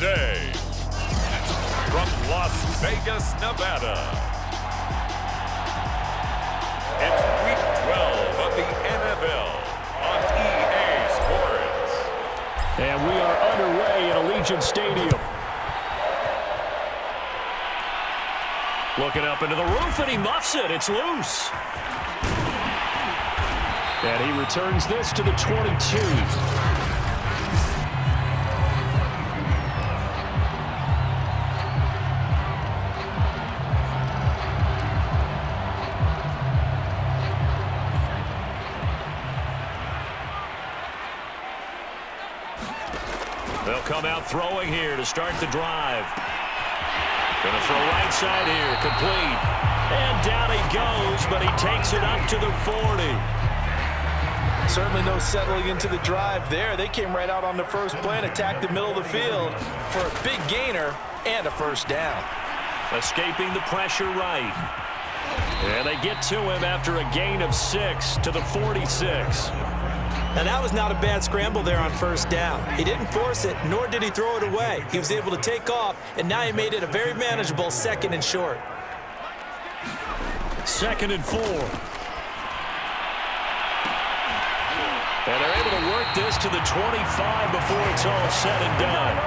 day, from Las Vegas, Nevada, it's Week 12 of the NFL on EA Sports. And we are underway at Allegiant Stadium. Looking up into the roof, and he muffs it. It's loose. And he returns this to the 22. They'll come out throwing here to start the drive. Going to throw right side here, complete. And down he goes, but he takes it up to the 40. Certainly no settling into the drive there. They came right out on the first play and attacked the middle of the field for a big gainer and a first down. Escaping the pressure right. And they get to him after a gain of 6 to the 46. Now, that was not a bad scramble there on first down. He didn't force it, nor did he throw it away. He was able to take off, and now he made it a very manageable 2nd and short. 2nd and 4. And they're able to work this to the 25 before it's all said and done.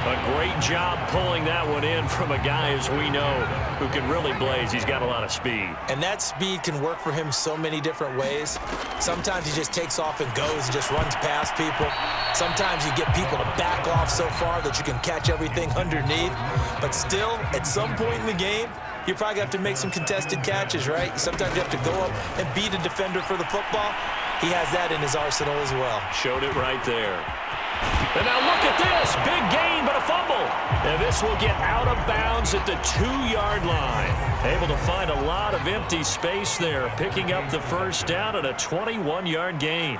A great job pulling that one in from a guy, as we know, who can really blaze. He's got a lot of speed. And that speed can work for him so many different ways. Sometimes he just takes off and goes and just runs past people. Sometimes you get people to back off so far that you can catch everything underneath. But still, at some point in the game, you probably have to make some contested catches, right? Sometimes you have to go up and beat a defender for the football. He has that in his arsenal as well. Showed it right there. And now look at this. Big gain, but a fumble. And this will get out of bounds at the 2-yard line. Able to find a lot of empty space there, picking up the first down at a 21-yard gain.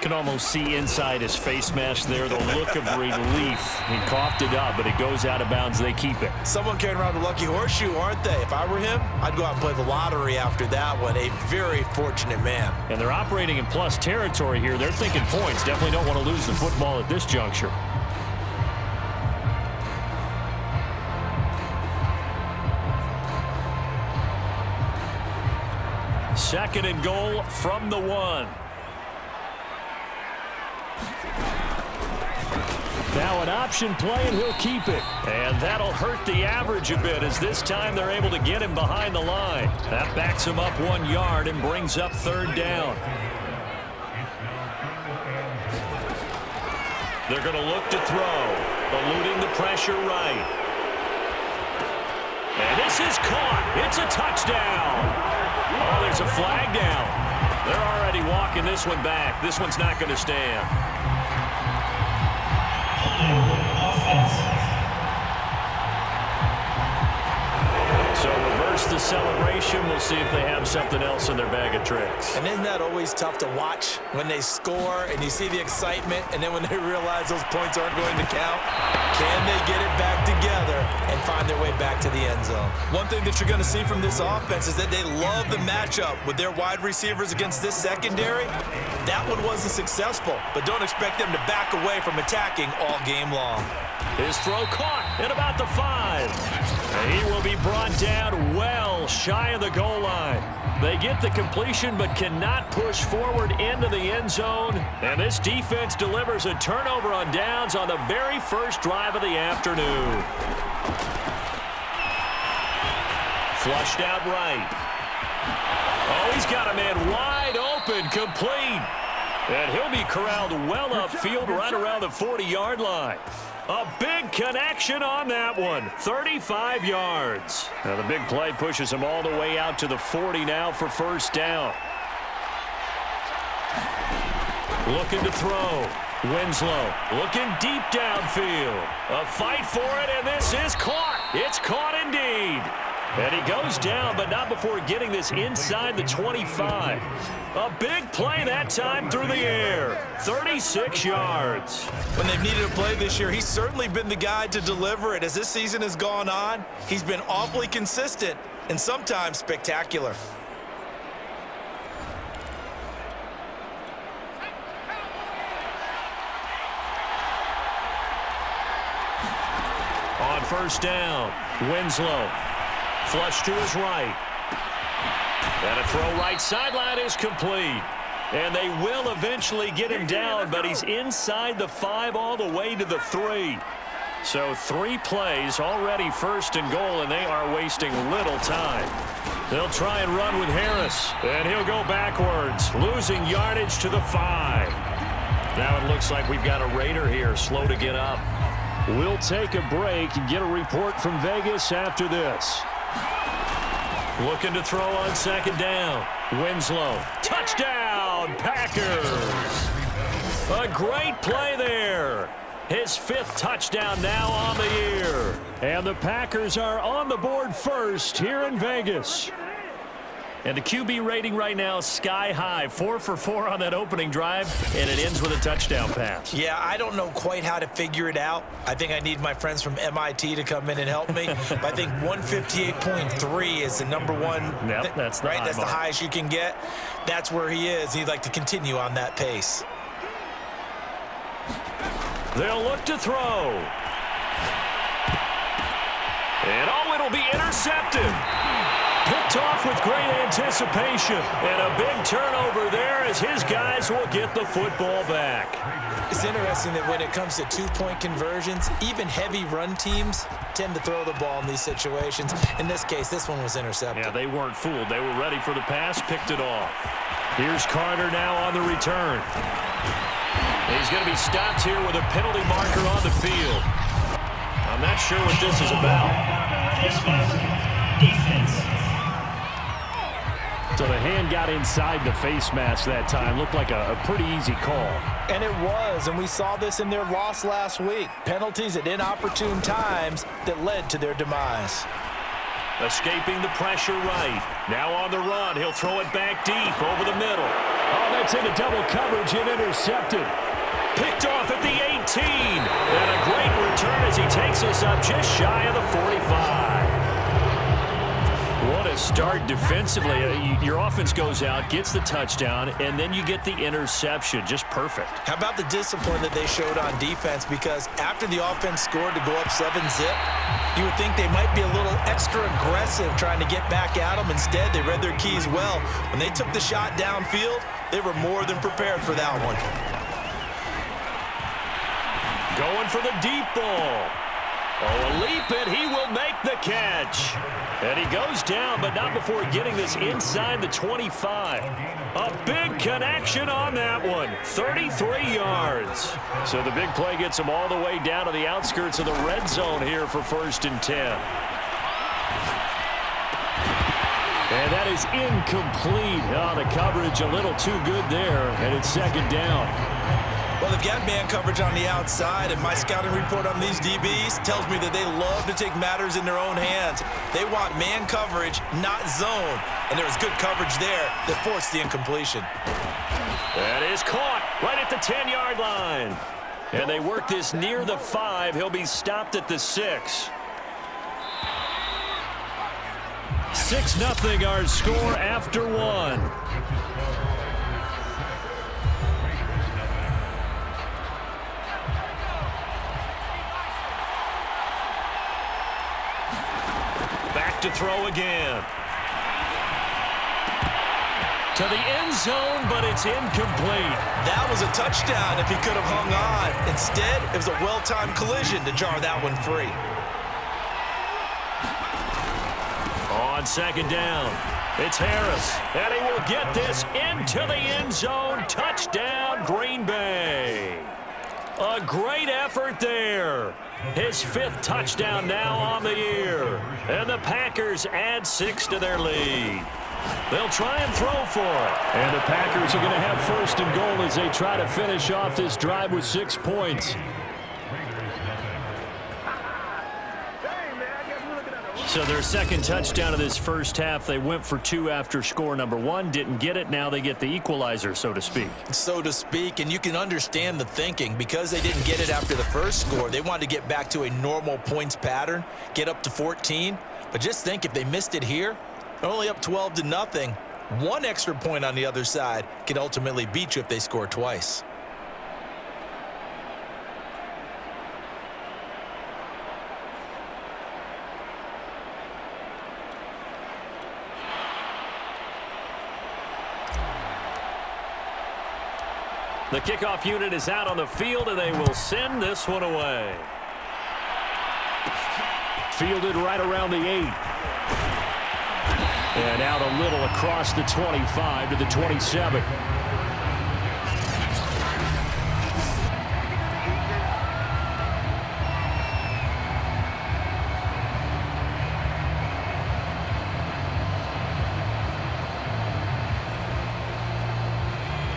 Can almost see inside his face mask there the look of relief. He coughed it up, but it goes out of bounds. They keep it. Someone carrying around the lucky horseshoe, aren't they? If I were him, I'd go out and play the lottery after that one. A very fortunate man. And they're operating in plus territory here. They're thinking points. Definitely don't want to lose the football at this juncture. Second and goal from the 1. Now an option play, and he'll keep it. And that'll hurt the average a bit, as this time they're able to get him behind the line. That backs him up 1 yard and brings up 3rd down. They're going to look to throw, eluding the pressure right. And this is caught. It's a touchdown. Oh, there's a flag down. They're already walking this one back. This one's not going to stand. So reverse the celebration. We'll see if they have something else in their bag of tricks. And isn't that always tough to watch when they score and you see the excitement, and then when they realize those points aren't going to count? Can they get it back together and find their way back to the end zone? One thing that you're going to see from this offense is that they love the matchup with their wide receivers against this secondary. That one wasn't successful, but don't expect them to back away from attacking all game long. His throw caught at about the 5. And he will be brought down well shy of the goal line. They get the completion but cannot push forward into the end zone. And this defense delivers a turnover on downs on the very first drive of the afternoon. Flushed out right. Oh, he's got a man wide open, complete. And he'll be corralled well upfield right around the 40-yard line. A big connection on that one. 35 yards. Now the big play pushes him all the way out to the 40 now for first down. Looking to throw. Winslow looking deep downfield. A fight for it, and this is caught. It's caught indeed. And he goes down, but not before getting this inside the 25. A big play that time through the air. 36 yards. When they've needed a play this year, he's certainly been the guy to deliver it. As this season has gone on, he's been awfully consistent and sometimes spectacular. first down. Winslow. Flush to his right. And a throw right sideline is complete. And they will eventually get him down, but he's inside the 5 all the way to the 3. So 3 plays, already first and goal, and they are wasting little time. They'll try and run with Harris, and he'll go backwards, losing yardage to the 5. Now it looks like we've got a Raider here, slow to get up. We'll take a break and get a report from Vegas after this. Looking to throw on second down. Winslow. Touchdown, Packers. A great play there. His 5th touchdown now on the year. And the Packers are on the board first here in Vegas. And the QB rating right now, sky high. 4 for 4 on that opening drive, and it ends with a touchdown pass. Yeah, I don't know quite how to figure it out. I think I need my friends from MIT to come in and help me. But I think 158.3 is the number one. Yep, that's the right. That's the mark. highest you can get. That's where he is. He'd like to continue on that pace. They'll look to throw. And it'll be intercepted. Picked off with great anticipation. And a big turnover there as his guys will get the football back. It's interesting that when it comes to 2-point conversions, even heavy run teams tend to throw the ball in these situations. In this case, this one was intercepted. Yeah, they weren't fooled. They were ready for the pass, picked it off. Here's Carter now on the return. He's going to be stopped here with a penalty marker on the field. I'm not sure what this is about. Defense. So the hand got inside the face mask that time. Looked like a pretty easy call. And it was, and we saw this in their loss last week. Penalties at inopportune times that led to their demise. Escaping the pressure right. Now on the run. He'll throw it back deep over the middle. Oh, that's into double coverage and intercepted. Picked off at the 18. And a great return as he takes us up just shy of the 45. What a start defensively. Your offense goes out, gets the touchdown, and then you get the interception. Just perfect. How about the discipline that they showed on defense? Because after the offense scored to go up 7-zip, you would think they might be a little extra aggressive trying to get back at them. Instead, they read their keys well. When they took the shot downfield, they were more than prepared for that one. Going for the deep ball. Oh, a leap, and he will make the catch. And he goes down, but not before getting this inside the 25. A big connection on that one. 33 yards. So the big play gets him all the way down to the outskirts of the red zone here for 1st and 10. And that is incomplete. Oh, the coverage a little too good there, and it's 2nd down. Well, they've got man coverage on the outside, and my scouting report on these DBs tells me that they love to take matters in their own hands. They want man coverage, not zone. And there was good coverage there that forced the incompletion. That is caught right at the 10-yard line. And they work this near the 5. He'll be stopped at the 6. 6-0 our score after 1. Back to throw again. To the end zone, but it's incomplete. That was a touchdown if he could have hung on. Instead, it was a well-timed collision to jar that one free. On 2nd down, it's Harris. And he will get this into the end zone. Touchdown, Green Bay. A great effort there. His 5th touchdown now on the year. And the Packers add 6 to their lead. They'll try and throw for it. And the Packers are going to have 1st and goal as they try to finish off this drive with 6 points. So their 2nd touchdown of this first half, they went for 2 after score number 1. Didn't get it. Now they get the equalizer, so to speak. So to speak, and you can understand the thinking. Because they didn't get it after the first score, they wanted to get back to a normal points pattern, get up to 14. But just think, if they missed it here, they're only up 12-0. 1 extra point on the other side can ultimately beat you if they score twice. The kickoff unit is out on the field, and they will send this one away. Fielded right around the 8. And out a little across the 25 to the 27.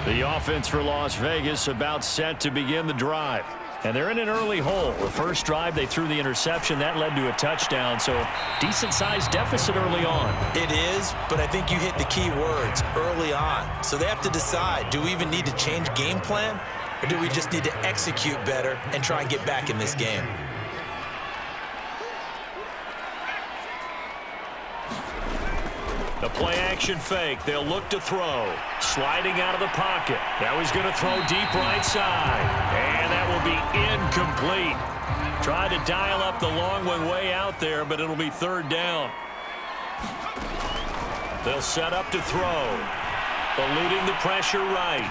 The offense for Las Vegas about set to begin the drive. And they're in an early hole. The first drive, they threw the interception. That led to a touchdown, so decent-sized deficit early on. It is, but I think you hit the key words, early on. So they have to decide, do we even need to change game plan, or do we just need to execute better and try and get back in this game? The play-action fake. They'll look to throw. Sliding out of the pocket. Now he's going to throw deep right side. And that will be incomplete. Tried to dial up the long one way out there, but it'll be third down. They'll set up to throw. Eluding the pressure right.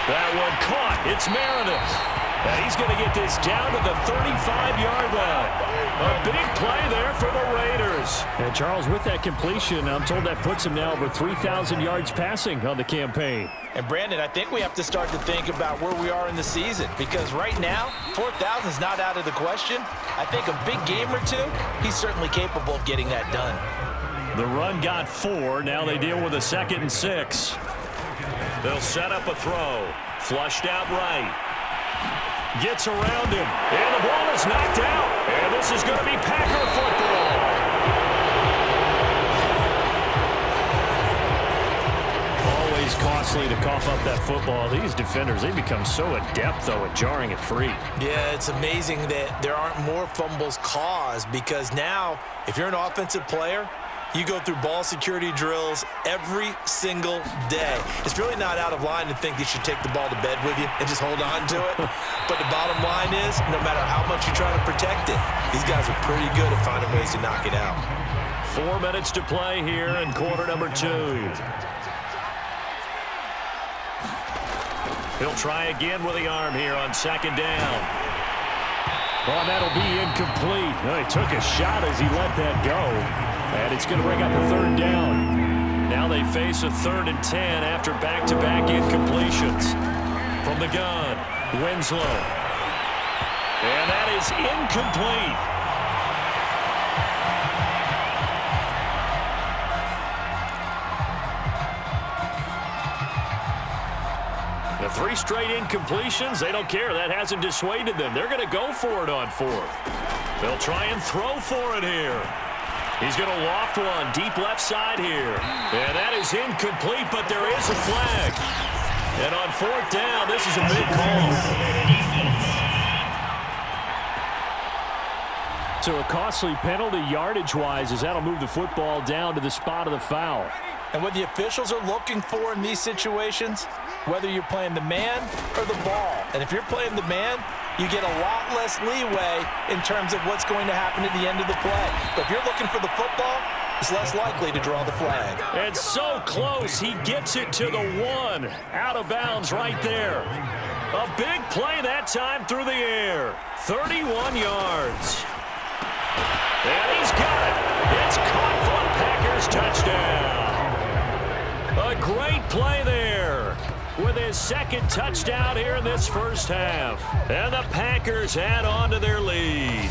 That one caught. It's Meredith. And he's going to get this down to the 35-yard line. A big play there for the Raiders. And Charles, with that completion, I'm told that puts him now over 3,000 yards passing on the campaign. And Brandon, I think we have to start to think about where we are in the season, because right now, 4,000 is not out of the question. I think a big game or two, he's certainly capable of getting that done. The run got 4. Now they deal with a 2nd and 6. They'll set up a throw. Flushed out right. Gets around him. And the ball is knocked out. And this is going to be Packer football. Always costly to cough up that football. These defenders, they become so adept, though, at jarring it free. Yeah, it's amazing that there aren't more fumbles caused, because now, if you're an offensive player, you go through ball security drills every single day. It's really not out of line to think you should take the ball to bed with you and just hold on to it. But the bottom line is, no matter how much you try to protect it, these guys are pretty good at finding ways to knock it out. 4 minutes to play here in quarter number 2. He'll try again with the arm here on 2nd down. Oh, that'll be incomplete. Oh, he took a shot as he let that go. And it's going to bring up a 3rd down. Now they face a 3rd and 10 after back-to-back incompletions. From the gun, Winslow. And that is incomplete. The 3 straight incompletions, they don't care. That hasn't dissuaded them. They're going to go for it on 4th. They'll try and throw for it here. He's going to loft one deep left side here. And that is incomplete, but there is a flag. And on 4th down, this is a big call. So a costly penalty yardage-wise, as that'll move the football down to the spot of the foul. And what the officials are looking for in these situations, whether you're playing the man or the ball. And if you're playing the man, you get a lot less leeway in terms of what's going to happen at the end of the play. But if you're looking for the football, it's less likely to draw the flag. And so close, he gets it to the 1. Out of bounds right there. A big play that time through the air. 31 yards. And he's got it. It's caught for a Packers touchdown. A great play there with his 2nd touchdown here in this first half. And the Packers add on to their lead.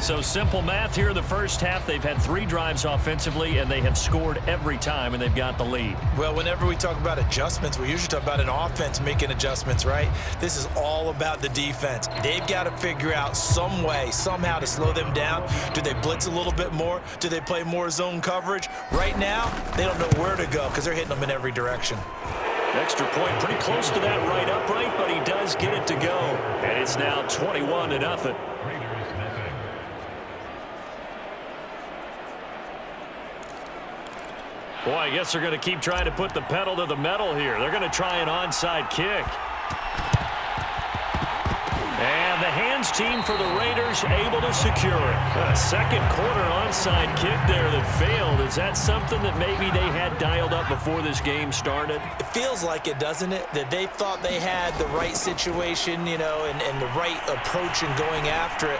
So simple math here in the first half. They've had 3 drives offensively, and they have scored every time, and they've got the lead. Well, whenever we talk about adjustments, we usually talk about an offense making adjustments, right? This is all about the defense. They've got to figure out some way, somehow to slow them down. Do they blitz a little bit more? Do they play more zone coverage? Right now, they don't know where to go because they're hitting them in every direction. Extra point pretty close to that right upright, but he does get it to go. And it's now 21-0. Boy, I guess they're going to keep trying to put the pedal to the metal here. They're going to try an onside kick. And the hands downs team for the Raiders able to secure it. A second quarter onside kick there that failed. Is that something that maybe they had dialed up before this game started? It feels like it, doesn't it? That they thought they had the right situation, you know, and the right approach in going after it.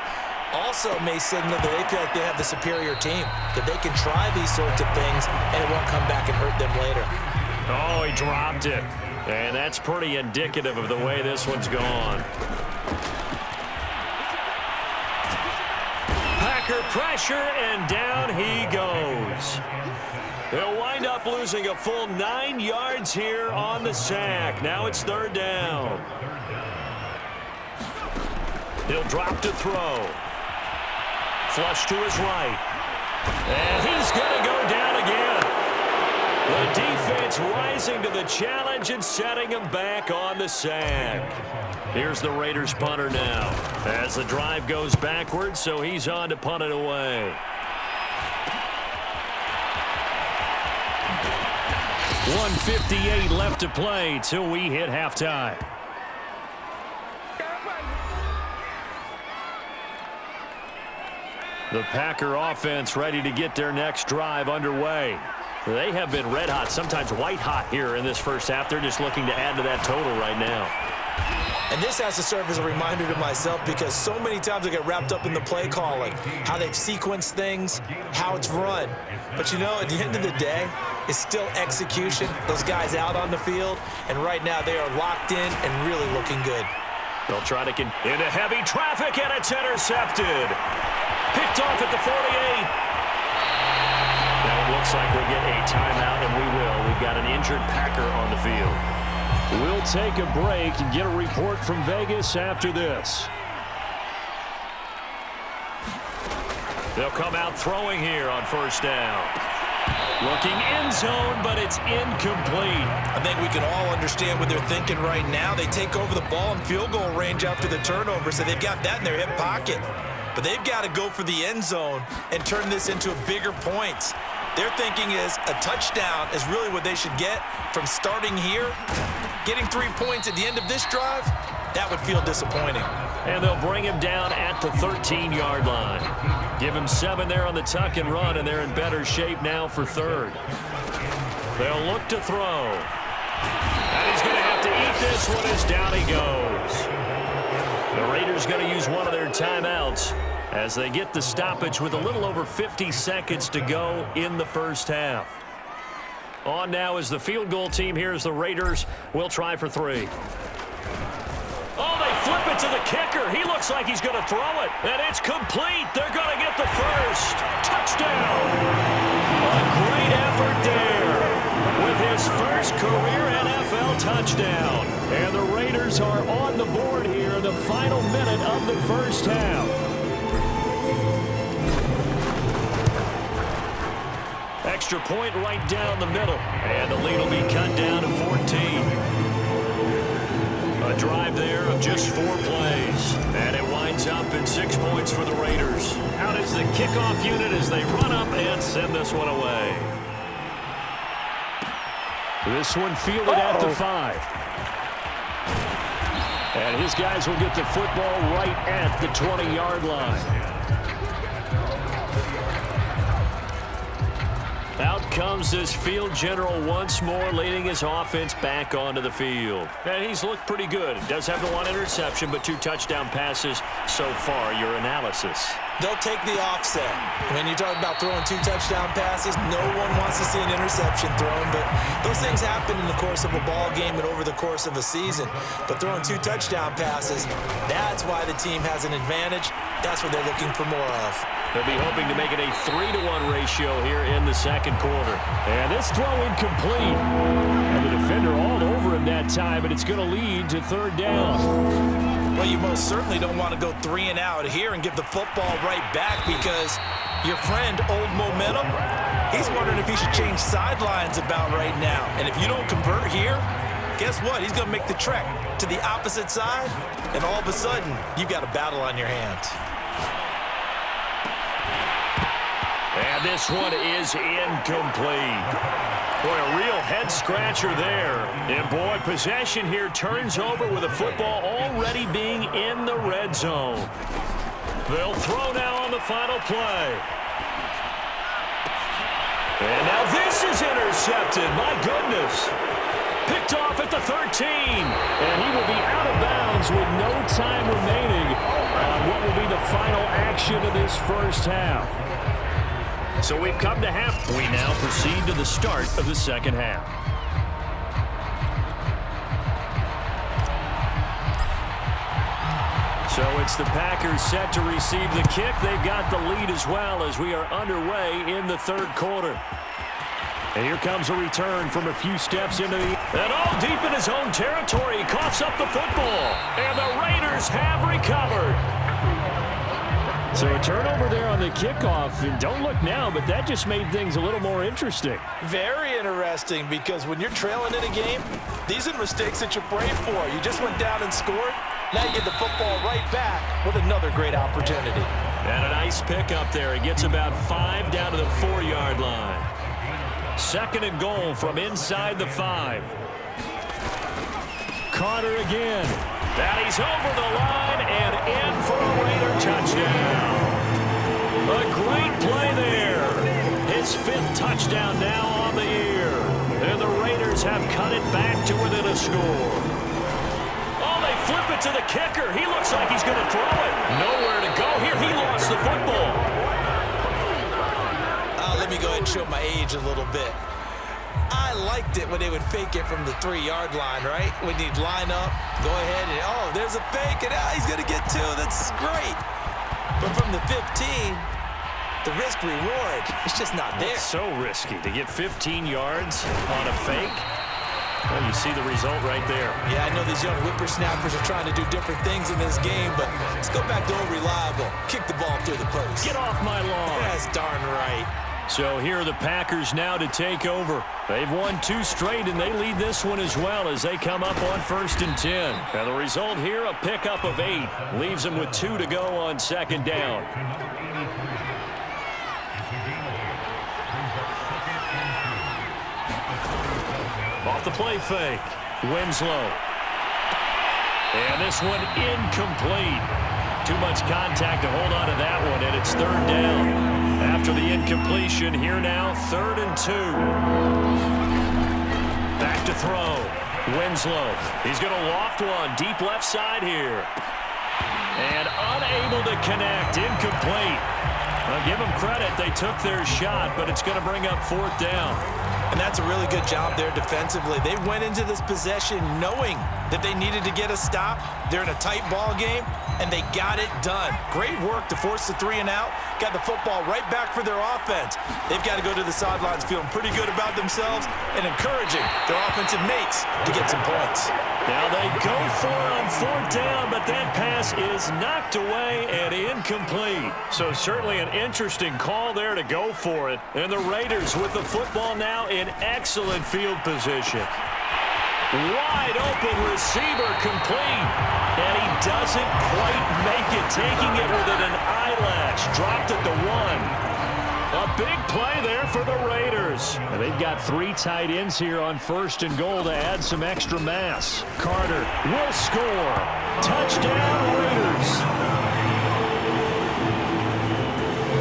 Also may signal that they feel like they have the superior team, that they can try these sorts of things and it won't come back and hurt them later. Oh, he dropped it. And that's pretty indicative of the way this one's gone. Packer pressure, and down he goes. They'll wind up losing a full 9 yards here on the sack. Now it's third down. He'll drop to throw. Flush to his right. And he's going to go down again. The defense rising to the challenge and setting him back on the sack. Here's the Raiders punter now as the drive goes backwards, so he's on to punt it away. 1:58 left to play till we hit halftime. The Packer offense ready to get their next drive underway. They have been red hot, sometimes white hot here in this first half. They're just looking to add to that total right now. And this has to serve as a reminder to myself because so many times I get wrapped up in the play calling, how they've sequenced things, how it's run. But, you know, at the end of the day, it's still execution. Those guys out on the field, and right now they are locked in and really looking good. They'll try to get into heavy traffic, and it's intercepted. Picked off at the 48. Now it looks like we'll get a timeout, and we will. We've got an injured Packer on the field. We'll take a break and get a report from Vegas after this. They'll come out throwing here on first down. Looking end zone, but it's incomplete. I think we can all understand what they're thinking right now. They take over the ball in field goal range after the turnover, so they've got that in their hip pocket. But they've got to go for the end zone and turn this into a bigger points. Their thinking is a touchdown is really what they should get from starting here. Getting 3 points at the end of this drive, that would feel disappointing. And they'll bring him down at the 13-yard line. Give him 7 there on the tuck and run, and they're in better shape now for third. They'll look to throw. And he's going to have to eat this one as down he goes. The Raiders going to use one of their timeouts as they get the stoppage with a little over 50 seconds to go in the first half. On now is the field goal team. Here's the Raiders. We'll try for 3. Oh, they flip it to the kicker. He looks like he's going to throw it. And it's complete. They're going to get the first. Touchdown. A great effort there with his first career NFL touchdown. And the Raiders are on the board here in the final minute of the first half. Extra point right down the middle. And the lead will be cut down to 14. A drive there of just 4 plays. And it winds up in 6 points for the Raiders. Out is the kickoff unit as they run up and send this one away. This one fielded at the 5. And his guys will get the football right at the 20-yard line. Out comes this field general once more, leading his offense back onto the field. And he's looked pretty good. Does have the 1 interception, but 2 touchdown passes so far. Your analysis. They'll take the offset. When you talk about throwing 2 touchdown passes, no one wants to see an interception thrown, but those things happen in the course of a ball game and over the course of a season. But throwing 2 touchdown passes, that's why the team has an advantage. That's what they're looking for more of. They'll be hoping to make it a 3-to-1 ratio here in the second quarter. And this throw incomplete. And the defender all over him that time, and it's going to lead to third down. Well, you most certainly don't want to go 3 and out here and give the football right back because your friend, Old Momentum, he's wondering if he should change sidelines about right now. And if you don't convert here, guess what? He's going to make the trek to the opposite side, and all of a sudden, you've got a battle on your hands. And this one is incomplete. Boy, a real head-scratcher there. And, boy, possession here turns over with the football already being in the red zone. They'll throw now on the final play. And now this is intercepted. My goodness. Picked off at the 13. And he will be out of bounds with no time remaining on what will be the final action of this first half. So we've come to half. We now proceed to the start of the second half. So it's the Packers set to receive the kick. They've got the lead as well as we are underway in the third quarter. And here comes a return from a few steps into the... And all deep in his own territory, he coughs up the football. And the Raiders have recovered. So a turnover there on the kickoff. And don't look now, but that just made things a little more interesting. Very interesting, because when you're trailing in a game, these are mistakes that you pray for. You just went down and scored. Now you get the football right back with another great opportunity. And a nice pickup there. He gets about 5 down to the 4-yard line. Second and goal from inside the 5. Carter again. And he's over the line and in for a Raider touchdown. A great play there. His 5th touchdown now on the year. And the Raiders have cut it back to within a score. Oh, they flip it to the kicker. He looks like he's going to throw it. Nowhere to go here. He lost the football. Let me go ahead and show my age a little bit. I liked it when they would fake it from the 3-yard line, right? When you'd line up, go ahead and, oh, there's a fake, and he's going to get 2. That's great. But from the 15, the risk-reward, it's just not there. It's so risky to get 15 yards on a fake. Well, you see the result right there. Yeah, I know these young whippersnappers are trying to do different things in this game, but let's go back to old reliable. Kick the ball through the post. Get off my lawn. That's darn right. So here are the Packers now to take over. They've won 2 straight, and they lead this one as well as they come up on 1st and 10. And the result here, a pickup of 8. Leaves them with 2 to go on 2nd down. Off the play fake. Winslow. And this one incomplete. Too much contact to hold on to that one, and it's 3rd down. After the incompletion, here now, 3rd and 2. Back to throw. Winslow. He's going to loft one deep left side here. And unable to connect. Incomplete. I'll give them credit. They took their shot, but it's going to bring up 4th down. And that's a really good job there defensively. They went into this possession knowing that they needed to get a stop. They're in a tight ball game, and they got it done. Great work to force the 3 and out. Got the football right back for their offense. They've got to go to the sidelines feeling pretty good about themselves and encouraging their offensive mates to get some points. Now they go for it on 4th down, but that pass is knocked away and incomplete. So certainly an interesting call there to go for it. And the Raiders with the football now in excellent field position. Wide open receiver complete. And he doesn't quite make it, taking it within an eyelash. Dropped at the 1. A big play there for the Raiders. And they've got 3 tight ends here on 1st and goal to add some extra mass. Carter will score. Touchdown, Raiders.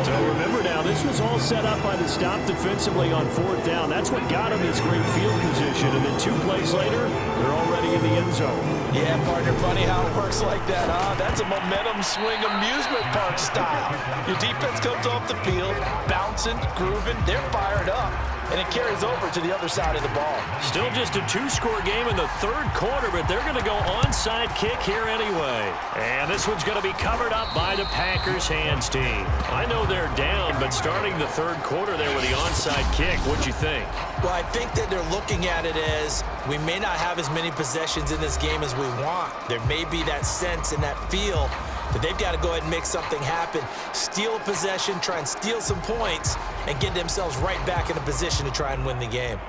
So remember now, this was all set up by the stop defensively on 4th down. That's what got him this great field position. And then 2 plays later, they're already in the end zone. Yeah, partner, funny how it works like that, huh? That's a momentum swing amusement park style. Your defense comes off the field, bouncing, grooving, they're fired up, and it carries over to the other side of the ball. Still just a 2-score game in the 3rd quarter, but they're going to go onside kick here anyway. And this one's going to be covered up by the Packers hands team. I know they're down, but starting the 3rd quarter there with the onside kick, what'd you think? Well, I think that they're looking at it as we may not have as many possessions in this game as we want. There may be that sense and that feel that they've got to go ahead and make something happen, steal a possession, try and steal some points, and get themselves right back in a position to try and win the game.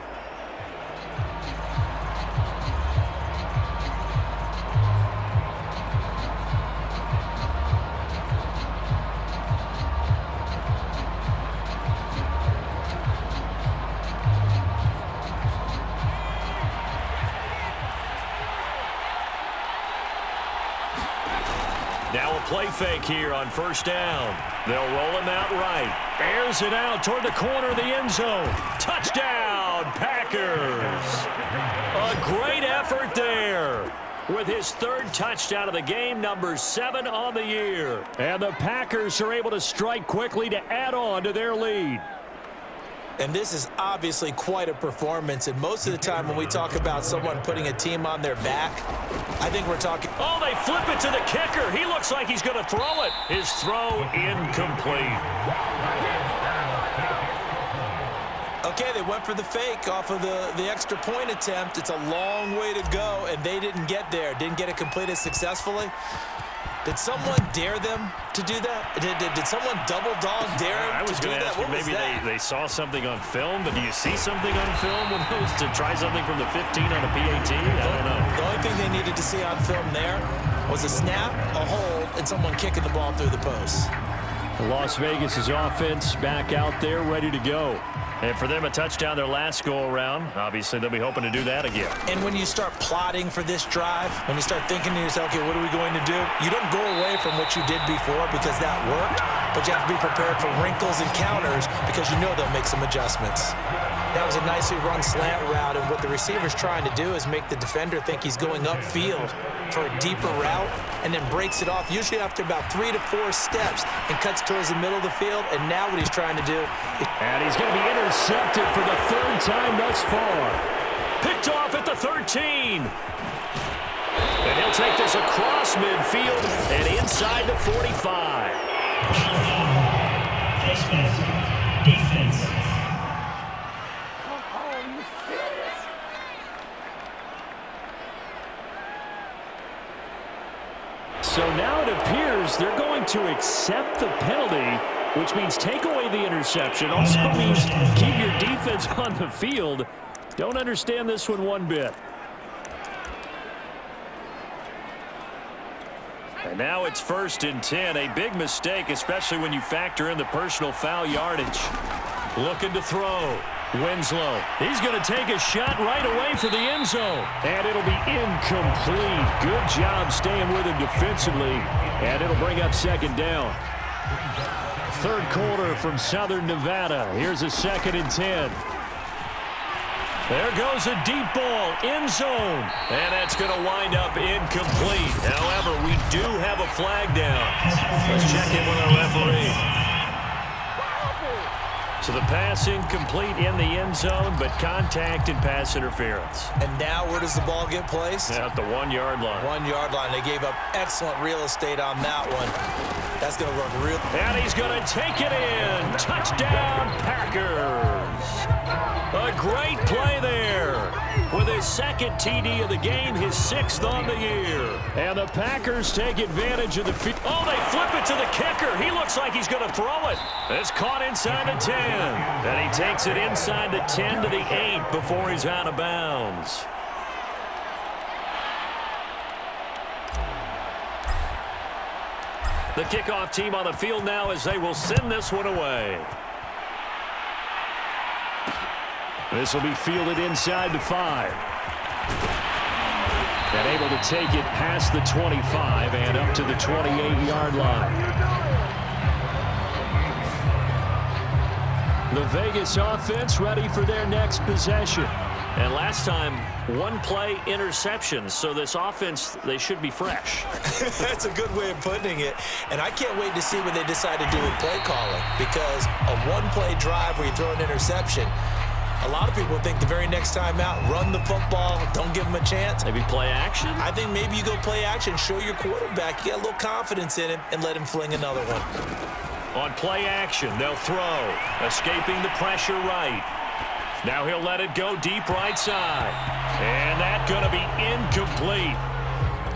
play fake here on first down. They'll roll him out right. Airs it out toward the corner of the end zone. Touchdown, Packers. A great effort there with his third touchdown of the game, number 7 on the year. And the Packers are able to strike quickly to add on to their lead. And this is obviously quite a performance. And most of the time when we talk about someone putting a team on their back, I think we're talking... Oh, they flip it to the kicker. He looks like he's going to throw it. His throw incomplete. Okay, they went for the fake off of the extra point attempt. It's a long way to go, and they didn't get there. Didn't get it completed successfully. Did someone dare them to do that? Did someone double dog dare them to do that? What was that? Maybe they saw something on film, but do you see something on film when those to try something from the 15 on a PAT? I don't know. The only thing they needed to see on film there was a snap, a hold, and someone kicking the ball through the post. Las Vegas' offense back out there ready to go. And for them, a touchdown their last go-around. Obviously, they'll be hoping to do that again. And when you start plotting for this drive, when you start thinking to yourself, okay, what are we going to do? You don't go away from what you did before because that worked, but you have to be prepared for wrinkles and counters because you know they'll make some adjustments. That was a nicely run slant route, and what the receiver's trying to do is make the defender think he's going upfield for a deeper route and then breaks it off, usually after about 3 to 4 steps, and cuts towards the middle of the field. And now what he's trying to do... And he's going to be intercepted for the 3rd time thus far. Picked off at the 13. And he'll take this across midfield and inside the 45. Defense. So now it appears they're going to accept the penalty, which means take away the interception. Also means keep your defense on the field. Don't understand this one bit. And now it's 1st and 10. A big mistake, especially when you factor in the personal foul yardage. Looking to throw. Winslow. He's going to take a shot right away for the end zone. And it'll be incomplete. Good job staying with him defensively. And it'll bring up 2nd down. 3rd quarter from Southern Nevada. Here's a 2nd and 10. There goes a deep ball, end zone. And that's going to wind up incomplete. However, we do have a flag down. Let's check in with our referee. So the pass incomplete in the end zone, but contact and pass interference. And now where does the ball get placed? At the 1-yard line. 1-yard line. They gave up excellent real estate on that one. That's going to look real. And he's going to take it in. Touchdown, Packers. A great play there. With his 2nd TD of the game, his 6th on the year. And the Packers take advantage of the field. Oh, they flip it to the kicker. He looks like he's going to throw it. It's caught inside the 10. And he takes it inside the 10 to the 8 before he's out of bounds. The kickoff team on the field now as they will send this one away. This will be fielded inside the 5. And able to take it past the 25 and up to the 28-yard line. The Vegas offense ready for their next possession. And last time, 1-play interception. So this offense, they should be fresh. That's a good way of putting it. And I can't wait to see what they decide to do with play calling. Because a 1-play drive where you throw an interception, a lot of people think the very next time out, run the football, don't give him a chance. Maybe play action? I think maybe you go play action, show your quarterback, you get a little confidence in him, and let him fling another one. On play action, they'll throw. Escaping the pressure right. Now he'll let it go deep right side. And that's going to be incomplete.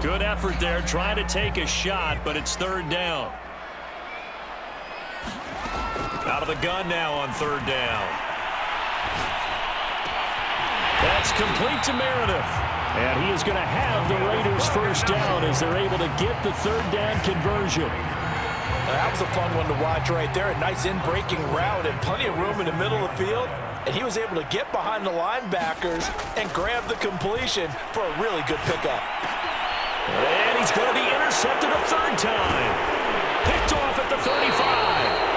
Good effort there, trying to take a shot, but it's 3rd down. Out of the gun now on 3rd down. That's complete to Meredith. And he is going to have the Raiders' 1st down as they're able to get the 3rd down conversion. That was a fun one to watch right there. A nice in-breaking route and plenty of room in the middle of the field. And he was able to get behind the linebackers and grab the completion for a really good pickup. And he's going to be intercepted a third time. Picked off at the 35.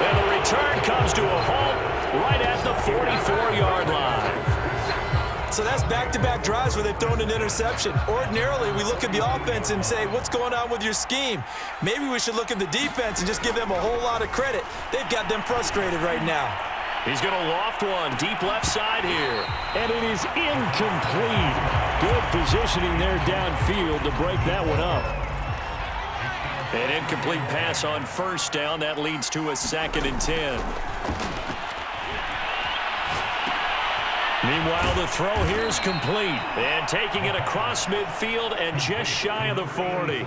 And the return comes to a halt right at the 44-yard line. So that's back-to-back drives where they've thrown an interception. Ordinarily, we look at the offense and say, what's going on with your scheme? Maybe we should look at the defense and just give them a whole lot of credit. They've got them frustrated right now. He's going to loft one deep left side here. And it is incomplete. Good positioning there downfield to break that one up. An incomplete pass on first down. That leads to a 2nd and 10. Meanwhile, the throw here is complete. And taking it across midfield and just shy of the 40.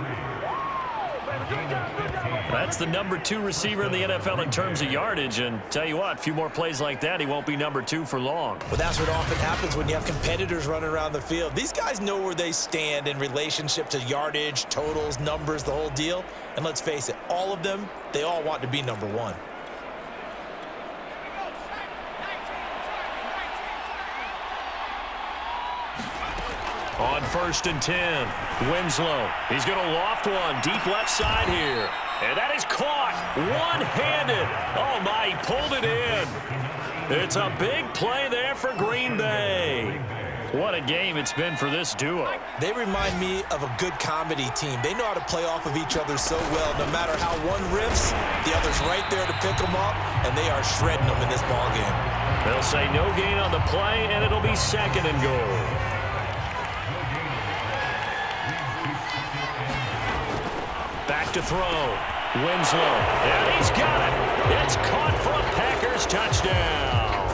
That's the number 2 receiver in the NFL in terms of yardage. And tell you what, a few more plays like that, he won't be number 2 for long. Well, that's what often happens when you have competitors running around the field. These guys know where they stand in relationship to yardage, totals, numbers, the whole deal. And let's face it, all of them, they all want to be number 1. On 1st and 10, Winslow. He's going to loft one deep left side here. And that is caught one-handed. Oh, my, he pulled it in. It's a big play there for Green Bay. What a game it's been for this duo. They remind me of a good comedy team. They know how to play off of each other so well. No matter how one riffs, the other's right there to pick them up, and they are shredding them in this ballgame. They'll say no gain on the play, and it'll be 2nd and goal. Back to throw. Winslow. And he's got it. It's caught for a Packers touchdown.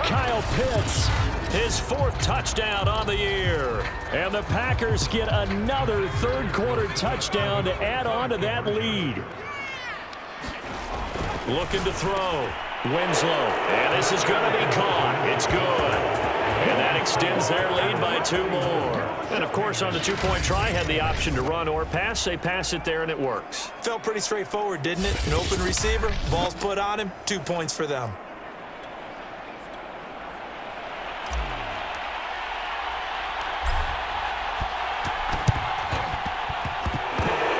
Kyle Pitts, his 4th touchdown on the year. and the Packers get another third-quarter touchdown to add on to that lead. Looking to throw. Winslow. And this is going to be caught. It's good. And that extends their lead by 2 more. And, of course, on the two-point try, had the option to run or pass. They pass it there, and it works. Felt pretty straightforward, didn't it? An open receiver, ball's put on him, 2 points for them.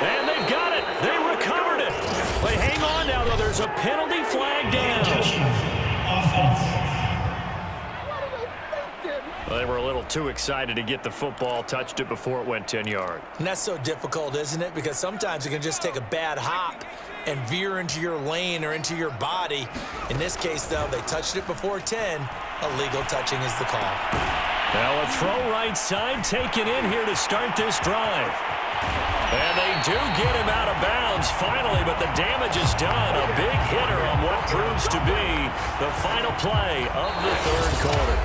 And they've got it. They recovered it. But hang on now, though. There's a penalty flag down. Offense. They were a little too excited to get the football, touched it before it went 10 yards. And that's so difficult, isn't it? Because sometimes it can just take a bad hop and veer into your lane or into your body. In this case, though, they touched it before 10. Illegal touching is the call. Now a throw right side taken in here to start this drive. And they do get him out of bounds finally, but the damage is done. A big hitter on what proves to be the final play of the third quarter.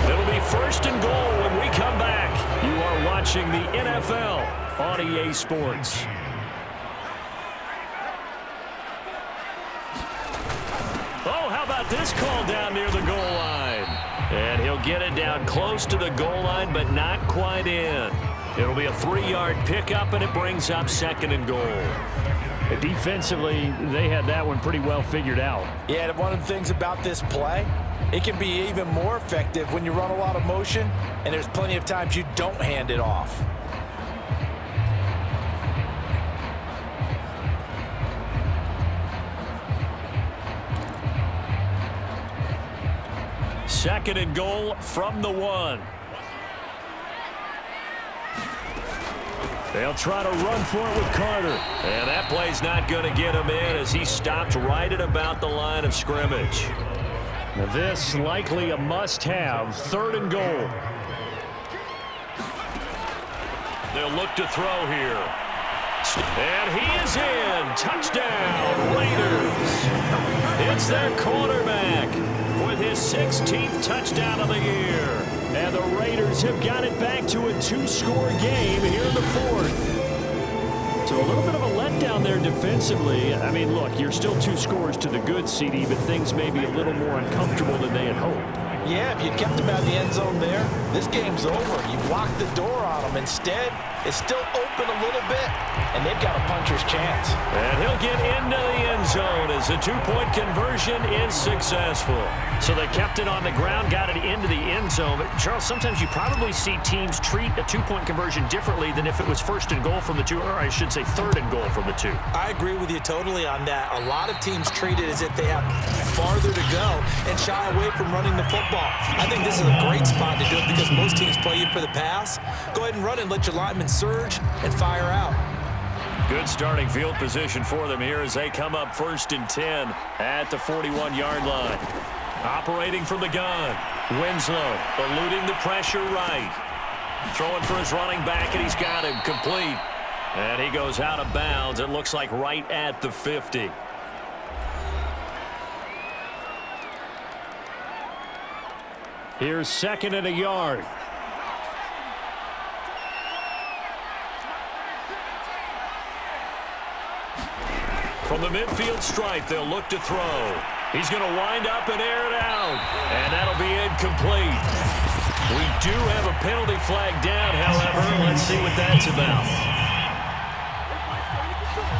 It'll be 1st and goal when we come back. You are watching the NFL on EA Sports. Oh, how about this call down near the goal line? And he'll get it down close to the goal line, but not quite in. It'll be a 3-yard pickup, and it brings up 2nd and goal. Defensively, they had that one pretty well figured out. Yeah, one of the things about this play, it can be even more effective when you run a lot of motion, and there's plenty of times you don't hand it off. Second and goal from the 1. They'll try to run for it with Carter. And that play's not going to get him in as he stopped right at about the line of scrimmage. Now this likely a must-have. 3rd and goal. They'll look to throw here. And he is in. Touchdown, Raiders. It's their quarterback with his 16th touchdown of the year. And the Raiders have got it back to a 2-score game here in the 4th. So a little bit of a letdown there defensively. I mean, look, you're still 2 scores to the good, CD, but things may be a little more uncomfortable than they had hoped. Yeah, if you'd kept him out of the end zone there, this game's over. You've locked the door on him. Instead, it's still open a little bit, and they've got a puncher's chance. And he'll get into the end zone as the two-point conversion is successful. So they kept it on the ground, got it into the end zone. But, Charles, sometimes you probably see teams treat a two-point conversion differently than if it was first and goal from the two, or I should say third and goal from the two. I agree with you totally on that. A lot of teams treat it as if they have farther to go and shy away from running the football. I think this is a great spot to do it because most teams play you for the pass. Go ahead and run and let your linemen surge and fire out. Good starting field position for them here as they come up 1st and 10 at the 41-yard line. Operating from the gun, Winslow eluding the pressure right. Throwing for his running back, and he's got him complete. And he goes out of bounds, it looks like right at the 50. Here's 2nd and a yard. From the midfield stripe, they'll look to throw. He's going to wind up and air it out. And that'll be incomplete. We do have a penalty flag down, however. Let's see what that's about.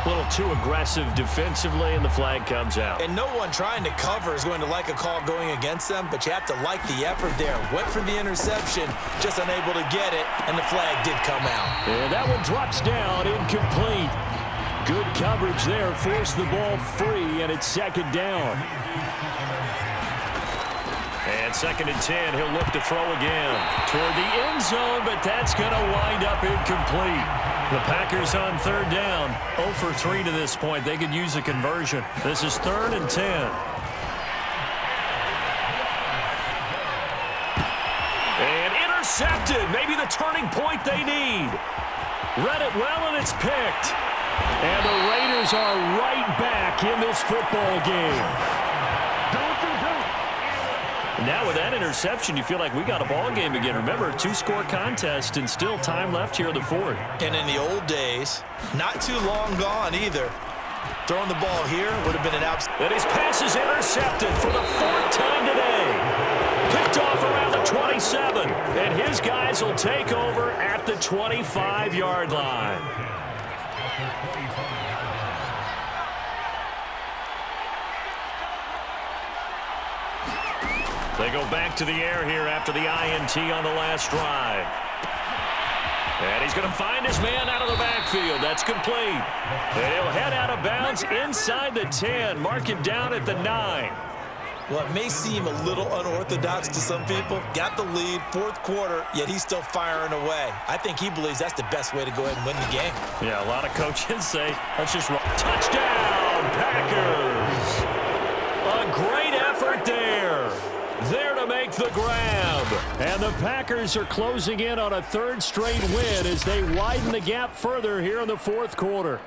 A little too aggressive defensively, and the flag comes out. And no one trying to cover is going to like a call going against them, but you have to like the effort there. Went for the interception, just unable to get it, and the flag did come out. And that one drops down, incomplete. Good coverage there, forced the ball free, and it's 2nd down. And 2nd and 10, he'll look to throw again. Toward the end zone, but that's going to wind up incomplete. The Packers on 3rd down, 0 for 3 to this point. They could use a conversion. This is 3rd and 10. And intercepted, maybe the turning point they need. Read it well, and it's picked. And the Raiders are right back in this football game. Now with that interception, you feel like we got a ball game again. Remember, 2-score contest and still time left here in the 4th. And in the old days, not too long gone either. Throwing the ball here would have been an absolute. And his pass is intercepted for the 4th time today. Picked off around the 27. And his guys will take over at the 25-yard line. They go back to the air here after the INT on the last drive. And he's going to find his man out of the backfield. That's complete. And he'll head out of bounds inside the 10. Mark it down at the 9. Well, it may seem a little unorthodox to some people. Got the lead, 4th quarter, yet he's still firing away. I think he believes that's the best way to go ahead and win the game. Yeah, a lot of coaches say, let's just run. Touchdown, Packers! A great effort there. There to make the grab. And the Packers are closing in on a 3rd straight win as they widen the gap further here in the 4th quarter.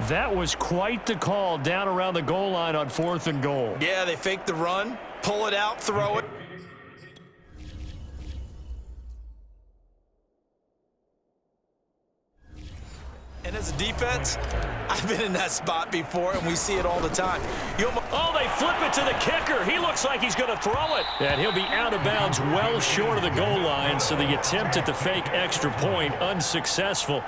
That was quite the call down around the goal line on 4th and goal. Yeah, they fake the run, pull it out, throw it. And as a defense, I've been in that spot before, and we see it all the time. Oh, they flip it to the kicker. He looks like he's going to throw it. And he'll be out of bounds well short of the goal line, so the attempt at the fake extra point unsuccessful.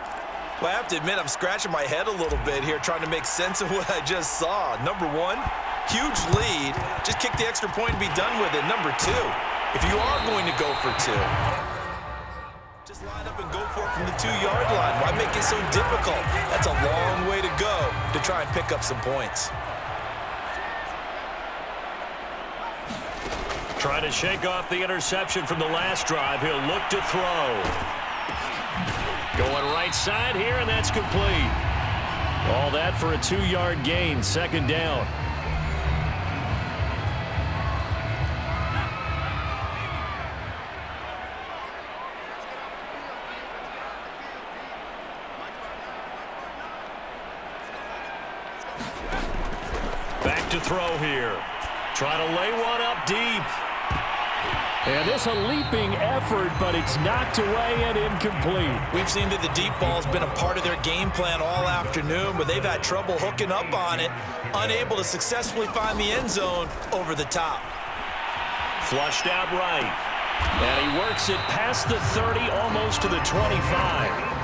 Well, I have to admit, I'm scratching my head a little bit here trying to make sense of what I just saw. Number 1, huge lead. Just kick the extra point and be done with it. Number 2, if you are going to go for 2, just line up and go for it from the 2-yard line. Why make it so difficult? That's a long way to go to try and pick up some points. Trying to shake off the interception from the last drive. He'll look to throw. Going right side here, and that's complete. All that for a 2-yard gain, 2nd down. Back to throw here. Try to lay one up deep. And this a leaping effort, but it's knocked away and incomplete. We've seen that the deep ball has been a part of their game plan all afternoon, but they've had trouble hooking up on it, unable to successfully find the end zone over the top. Flushed out right. And he works it past the 30, almost to the 25.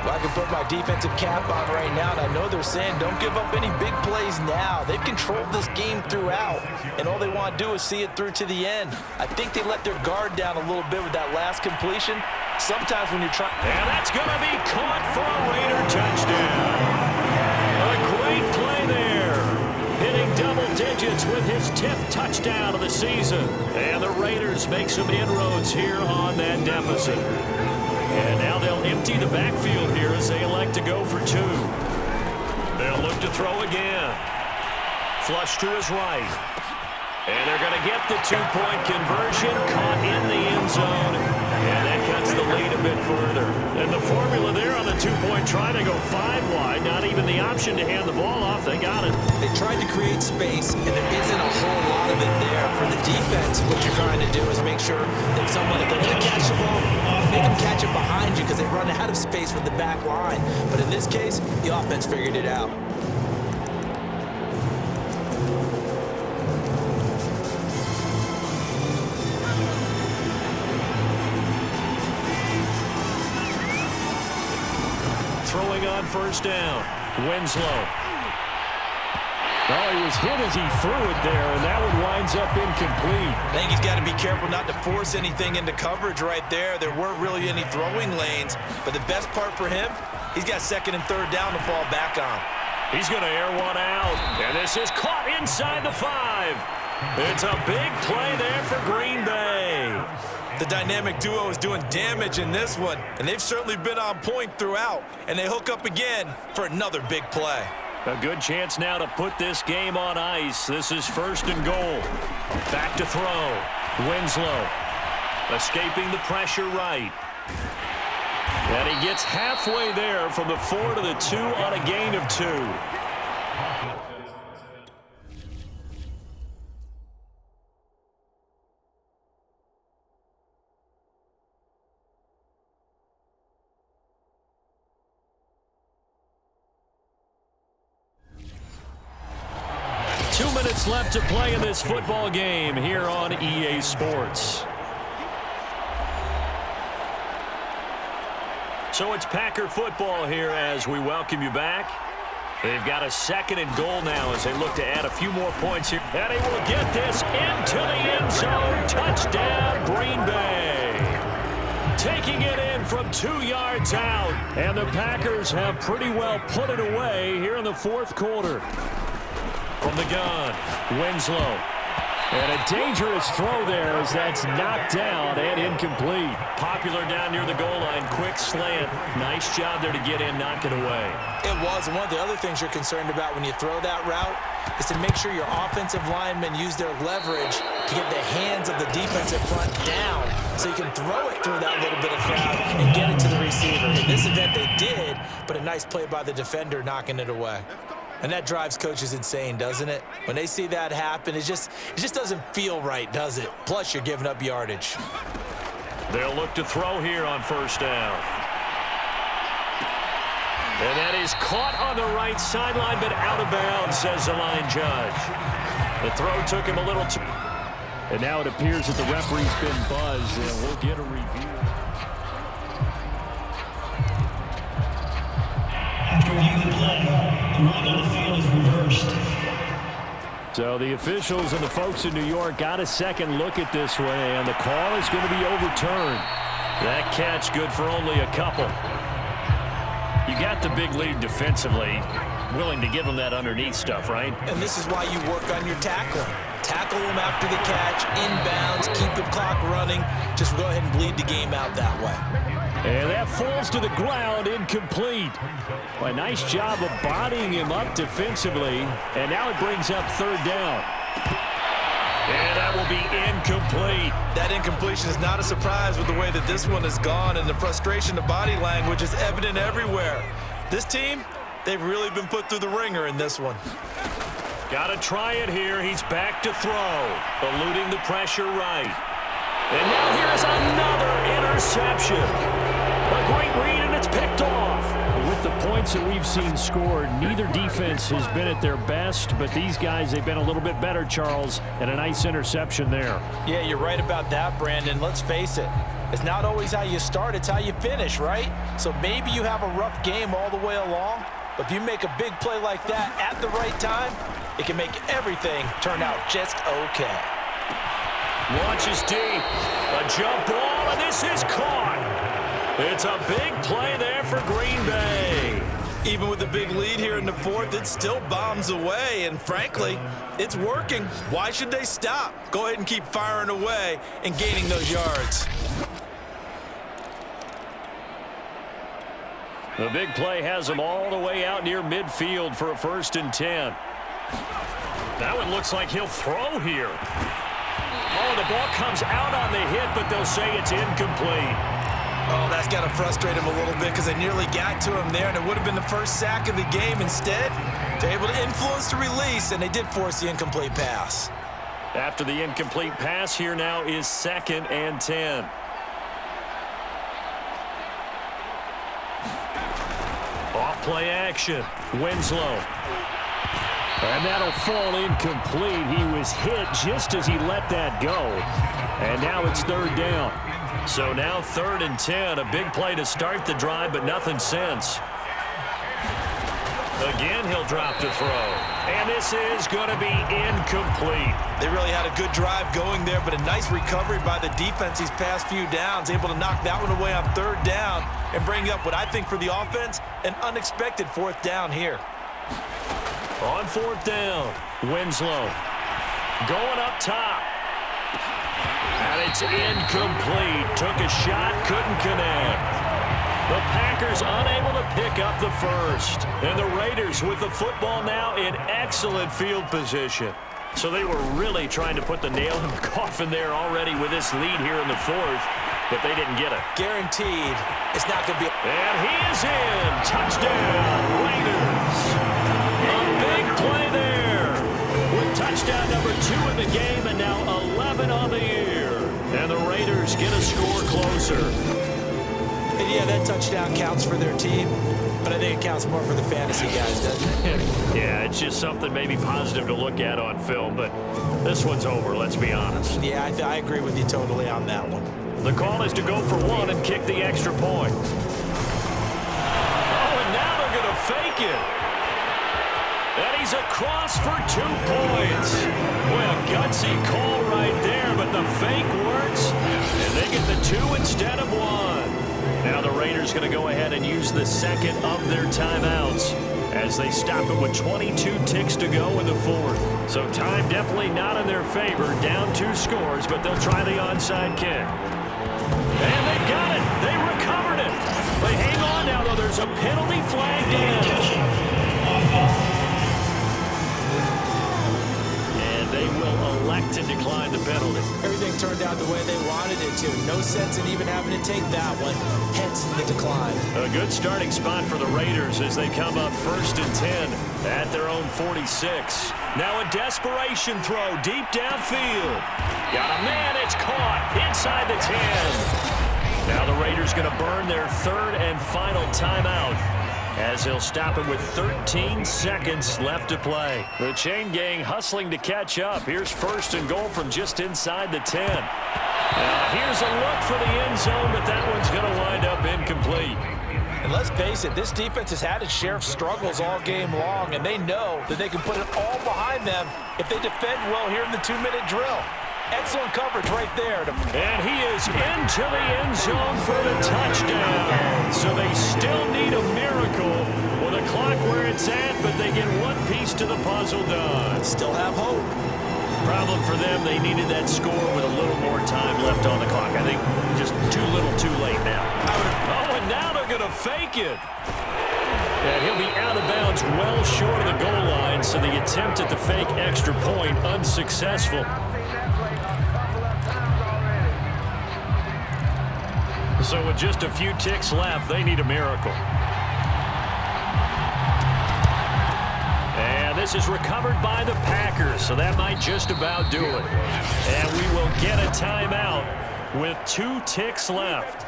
Well, I can put my defensive cap on right now, and I know they're saying don't give up any big plays now. They've controlled this game throughout, and all they want to do is see it through to the end. I think they let their guard down a little bit with that last completion. Sometimes when you're trying... And that's going to be caught for a Raider touchdown. A great play there. Hitting double digits with his 10th touchdown of the season. And the Raiders make some inroads here on that deficit. And now they'll empty the backfield here as they elect to go for 2. They'll look to throw again. Flush to his right. And they're going to get the 2-point conversion, caught in the end zone. And that cuts the lead a bit further. And the formula there on the 2-point try to go 5 wide. Not even the option to hand the ball off. They got it. They tried to create space, and there isn't a whole lot of it there. For the defense, what you're trying to do is make sure that someone, if they're going to catch the ball, make them catch it behind you because they run out of space with the back line. But in this case, the offense figured it out. Throwing on first down. Winslow. Well, he was hit as he threw it there, and that one winds up incomplete. I think he's got to be careful not to force anything into coverage right there. There weren't really any throwing lanes, but the best part for him, he's got 2nd and 3rd down to fall back on. He's going to air one out, and this is caught inside the 5. It's a big play there for Green Bay. The dynamic duo is doing damage in this one, and they've certainly been on point throughout, and they hook up again for another big play. A good chance now to put this game on ice. This is 1st and goal. Back to throw. Winslow escaping the pressure right. And he gets halfway there from the 4 to the 2 on a gain of 2. Left to play in this football game here on EA Sports. So it's Packer football here as we welcome you back. They've got a 2nd and goal now as they look to add a few more points here. And he will get this into the end zone. Touchdown, Green Bay. Taking it in from 2 yards out. And the Packers have pretty well put it away here in the 4th quarter. From the gun, Winslow. And a dangerous throw there as that's knocked down and incomplete. Popular down near the goal line, quick slant. Nice job there to get in, knock it away. It was, and one of the other things you're concerned about when you throw that route is to make sure your offensive linemen use their leverage to get the hands of the defensive front down so you can throw it through that little bit of crowd and get it to the receiver. In this event, they did, but a nice play by the defender knocking it away. And that drives coaches insane, doesn't it? When they see that happen, it just doesn't feel right, does it? Plus, you're giving up yardage. They'll look to throw here on 1st down. And that is caught on the right sideline, but out of bounds, says the line judge. The throw took him a little too... And now it appears that the referee's been buzzed, and we'll get a review. After reviewing the play, the ruling on the field is reversed. So the officials and the folks in New York got a second look at this one, and the call is going to be overturned. That catch good for only a couple. You got the big lead defensively. Willing to give them that underneath stuff, right? And this is why you work on your tackling. Tackle them after the catch, inbounds, keep the clock running. Just go ahead and bleed the game out that way. And that falls to the ground, incomplete. Well, a nice job of bodying him up defensively. And now it brings up 3rd down. And that will be incomplete. That incompletion is not a surprise with the way that this one has gone, and the frustration of body language is evident everywhere. This team, they've really been put through the ringer in this one. Got to try it here. He's back to throw. Eluding the pressure right. And now here's another interception. A great read, and it's picked off. With the points that we've seen scored, neither defense has been at their best, but these guys, they've been a little bit better, Charles, and a nice interception there. Yeah, you're right about that, Brandon. Let's face it. It's not always how you start, it's how you finish, right? So maybe you have a rough game all the way along, but if you make a big play like that at the right time, it can make everything turn out just okay. Launches deep. A jump ball, and this is caught. It's a big play there for Green Bay. Even with the big lead here in the fourth, it still bombs away, and frankly, it's working. Why should they stop? Go ahead and keep firing away and gaining those yards. The big play has them all the way out near midfield for a 1st and 10. That one looks like he'll throw here. Oh, the ball comes out on the hit, but they'll say it's incomplete. Oh, that's got to frustrate him a little bit because they nearly got to him there, and it would have been the first sack of the game. Instead, they're able to influence the release, and they did force the incomplete pass. After the incomplete pass, here now is 2nd and 10. Off play action. Winslow. And that'll fall incomplete. He was hit just as he let that go. And now it's 3rd down. So now 3rd and 10. A big play to start the drive, but nothing since. Again, he'll drop to throw. And this is going to be incomplete. They really had a good drive going there, but a nice recovery by the defense these past few downs, able to knock that one away on 3rd down and bring up what I think for the offense, an unexpected 4th down here. On 4th down, Winslow going up top. And it's incomplete. Took a shot, couldn't connect. The Packers unable to pick up the first. And the Raiders with the football now in excellent field position. So they were really trying to put the nail in the coffin there already with this lead here in the 4th, but they didn't get it. Guaranteed it's not going to be. And he is in. Touchdown, Raiders. A big play there with touchdown number 2 in the game and now 11 on the year. And the Raiders get a score closer. And yeah, that touchdown counts for their team, but I think it counts more for the fantasy guys, doesn't it? Yeah, it's just something maybe positive to look at on film, but this one's over, let's be honest. Yeah, I agree with you totally on that one. The call is to go for 1 and kick the extra point. Oh, and now they're going to fake it. And he's across for 2 points. Well, gutsy call right there, but the fake works, and they get the 2 instead of 1. Now the Raiders going to go ahead and use the 2nd of their timeouts as they stop it with 22 ticks to go in the 4th. So time definitely not in their favor. Down 2 scores, but they'll try the onside kick. And they got it. They recovered it. They hang on now, though. There's a penalty flag down. They will elect to decline the penalty. Everything turned out the way they wanted it to. No sense in even having to take that one. Hence the decline. A good starting spot for the Raiders as they come up 1st and 10 at their own 46. Now a desperation throw deep downfield. Got a man. It's caught inside the 10. Now the Raiders going to burn their 3rd and final timeout, as he'll stop it with 13 seconds left to play. The chain gang hustling to catch up. Here's 1st and goal from just inside the 10. Now here's a look for the end zone, but that one's going to wind up incomplete. And let's face it, this defense has had its share of struggles all game long, and they know that they can put it all behind them if they defend well here in the 2-minute drill. Excellent coverage right there. And he is into the end zone for the touchdown. So they still need a miracle with a clock where it's at, but they get one piece to the puzzle done. Still have hope. Problem for them, they needed that score with a little more time left on the clock. I think just too little too late now. Oh, and now they're going to fake it. And he'll be out of bounds well short of the goal line, so the attempt at the fake extra point unsuccessful. So with just a few ticks left, they need a miracle. And this is recovered by the Packers, so that might just about do it. And we will get a timeout with 2 ticks left.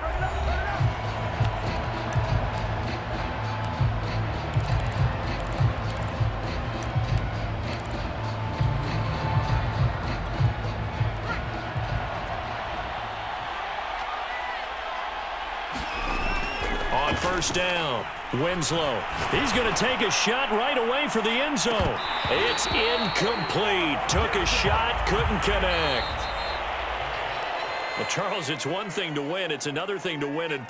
On first down, Winslow. He's going to take a shot right away for the end zone. It's incomplete. Took a shot, couldn't connect. Well, Charles, it's one thing to win. It's another thing to win and